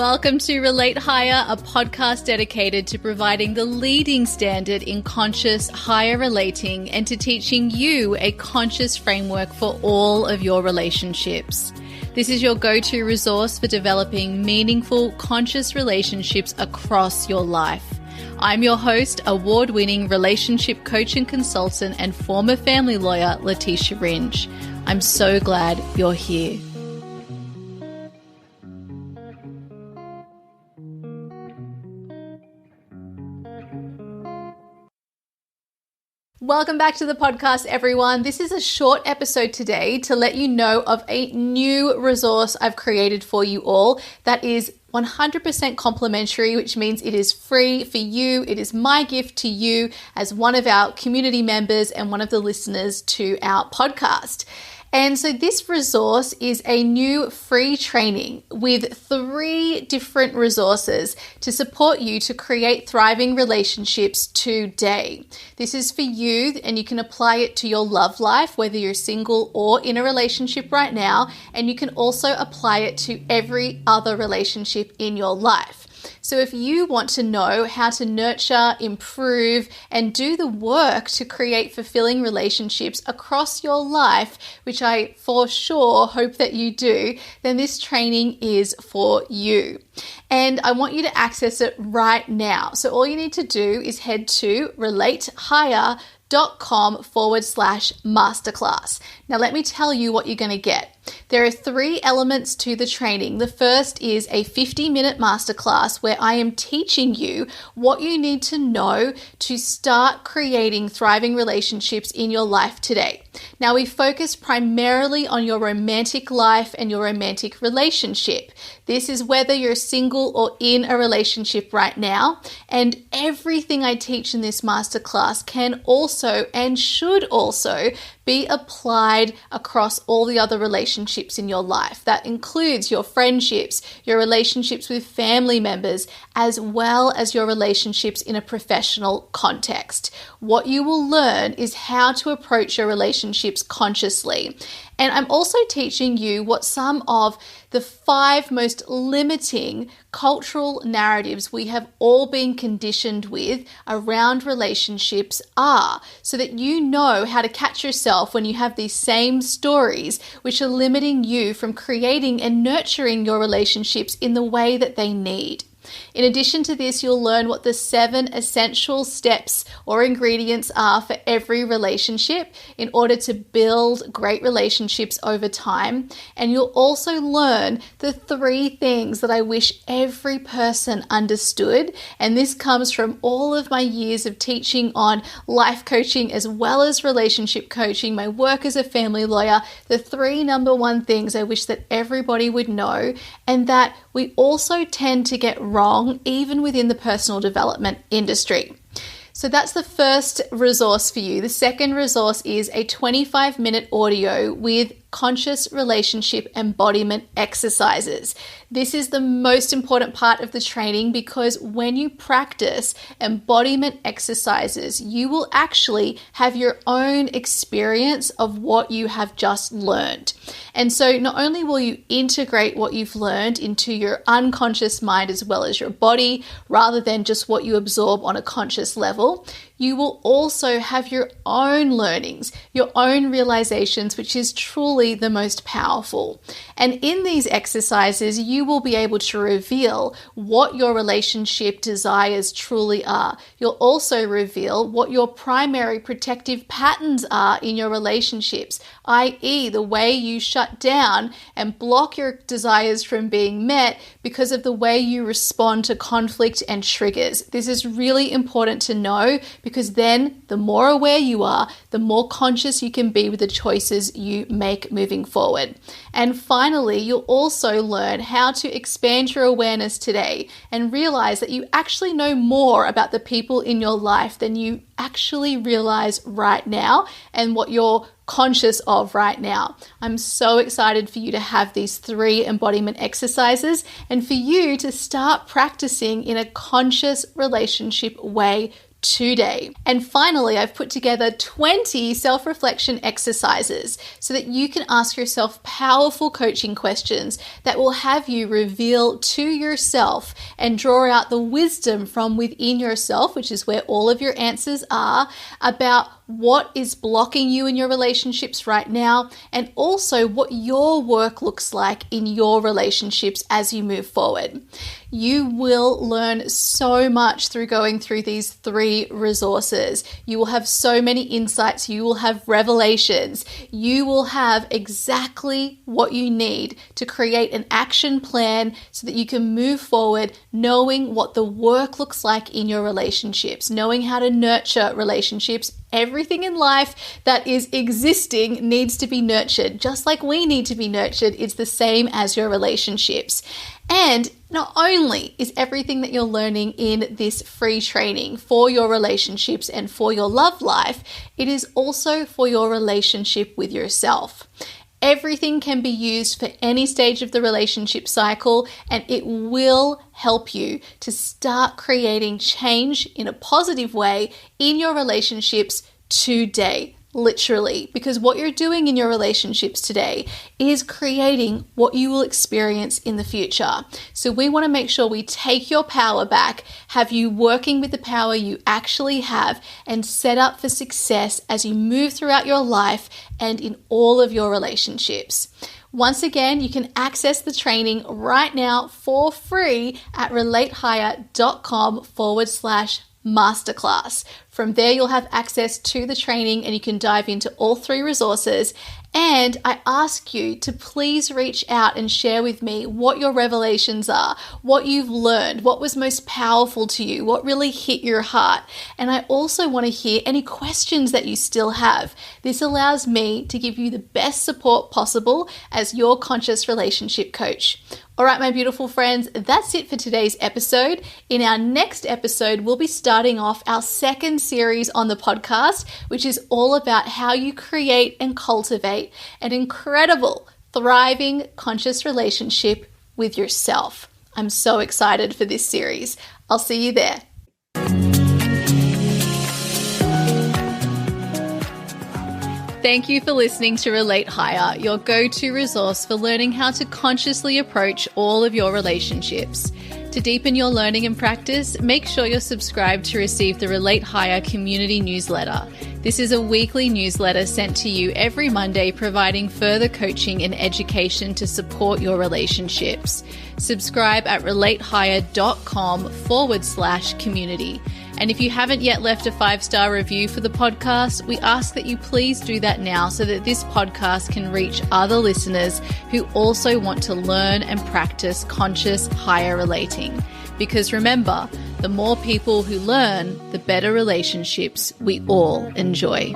Welcome to Relate Higher, a podcast dedicated to providing the leading standard in conscious higher relating and to teaching you a conscious framework for all of your relationships. This is your go-to resource for developing meaningful, conscious relationships across your life. I'm your host, award-winning relationship coach and consultant and former family lawyer, Leticia. I'm so glad you're here. Welcome back to the podcast, everyone. This is a short episode today to let you know of a new resource I've created for you all that is 100% complimentary, which means it is free for you. It is my gift to you as one of our community members and one of the listeners to our podcast. And so this resource is a new free training with 3 different resources to support you to create thriving relationships today. This is for you and you can apply it to your love life, whether you're single or in a relationship right now. And you can also apply it to every other relationship in your life. So if you want to know how to nurture, improve, and do the work to create fulfilling relationships across your life, which I for sure hope that you do, then this training is for you. And I want you to access it right now. So all you need to do is head to relatehigher.com/masterclass. Now let me tell you what you're going to get. There are 3 elements to the training. The first is a 50-minute masterclass where I am teaching you what you need to know to start creating thriving relationships in your life today. Now we focus primarily on your romantic life and your romantic relationship. This is whether you're single or in a relationship right now. And everything I teach in this masterclass can also and should also be applied across all the other relationships in your life. That includes your friendships, your relationships with family members, as well as your relationships in a professional context. What you will learn is how to approach your relationships consciously. And I'm also teaching you what some of the 5 most limiting cultural narratives we have all been conditioned with around relationships are, so that you know how to catch yourself when you have these same stories which are limiting you from creating and nurturing your relationships in the way that they need. In addition to this, you'll learn what the 7 essential steps or ingredients are for every relationship in order to build great relationships over time. And you'll also learn the 3 things that I wish every person understood. And this comes from all of my years of teaching on life coaching as well as relationship coaching, my work as a family lawyer, the 3 number 1 things I wish that everybody would know, and that we also tend to get wrong even within the personal development industry. So that's the first resource for you. The second resource is a 25-minute audio with conscious relationship embodiment exercises. This is the most important part of the training because when you practice embodiment exercises, you will actually have your own experience of what you have just learned. And so not only will you integrate what you've learned into your unconscious mind as well as your body, rather than just what you absorb on a conscious level, you will also have your own learnings, your own realizations, which is truly the most powerful. And in these exercises, you will be able to reveal what your relationship desires truly are. You'll also reveal what your primary protective patterns are in your relationships, i.e. the way you shut down and block your desires from being met because of the way you respond to conflict and triggers. This is really important to know because then the more aware you are, the more conscious you can be with the choices you make moving forward. And finally, you'll also learn how to expand your awareness today and realize that you actually know more about the people in your life than you actually realize right now and what you're conscious of right now. I'm so excited for you to have these 3 embodiment exercises and for you to start practicing in a conscious relationship way today. And finally, I've put together 20 self-reflection exercises so that you can ask yourself powerful coaching questions that will have you reveal to yourself and draw out the wisdom from within yourself, which is where all of your answers are, about what is blocking you in your relationships right now, and also what your work looks like in your relationships as you move forward. You will learn so much through going through these 3 resources. You will have so many insights. You will have revelations. You will have exactly what you need to create an action plan so that you can move forward knowing what the work looks like in your relationships, knowing how to nurture relationships. Everything in life that is existing needs to be nurtured. Just like we need to be nurtured, it's the same as your relationships. And not only is everything that you're learning in this free training for your relationships and for your love life, it is also for your relationship with yourself. Everything can be used for any stage of the relationship cycle, and it will help you to start creating change in a positive way in your relationships today. Literally, because what you're doing in your relationships today is creating what you will experience in the future. So we want to make sure we take your power back, have you working with the power you actually have, and set up for success as you move throughout your life and in all of your relationships. Once again, you can access the training right now for free at relatehigher.com/masterclass. From there, you'll have access to the training and you can dive into all 3 resources. And I ask you to please reach out and share with me what your revelations are, what you've learned, what was most powerful to you, what really hit your heart. And I also want to hear any questions that you still have. This allows me to give you the best support possible as your conscious relationship coach. All right, my beautiful friends, that's it for today's episode. In our next episode, we'll be starting off our second series on the podcast, which is all about how you create and cultivate an incredible, thriving, conscious relationship with yourself. I'm so excited for this series. I'll see you there. Thank you for listening to Relate Higher, your go-to resource for learning how to consciously approach all of your relationships. To deepen your learning and practice, make sure you're subscribed to receive the Relate Higher community newsletter. This is a weekly newsletter sent to you every Monday, providing further coaching and education to support your relationships. Subscribe at relatehigher.com/community. And if you haven't yet left a 5-star review for the podcast, we ask that you please do that now so that this podcast can reach other listeners who also want to learn and practice conscious higher relating. Because remember, the more people who learn, the better relationships we all enjoy.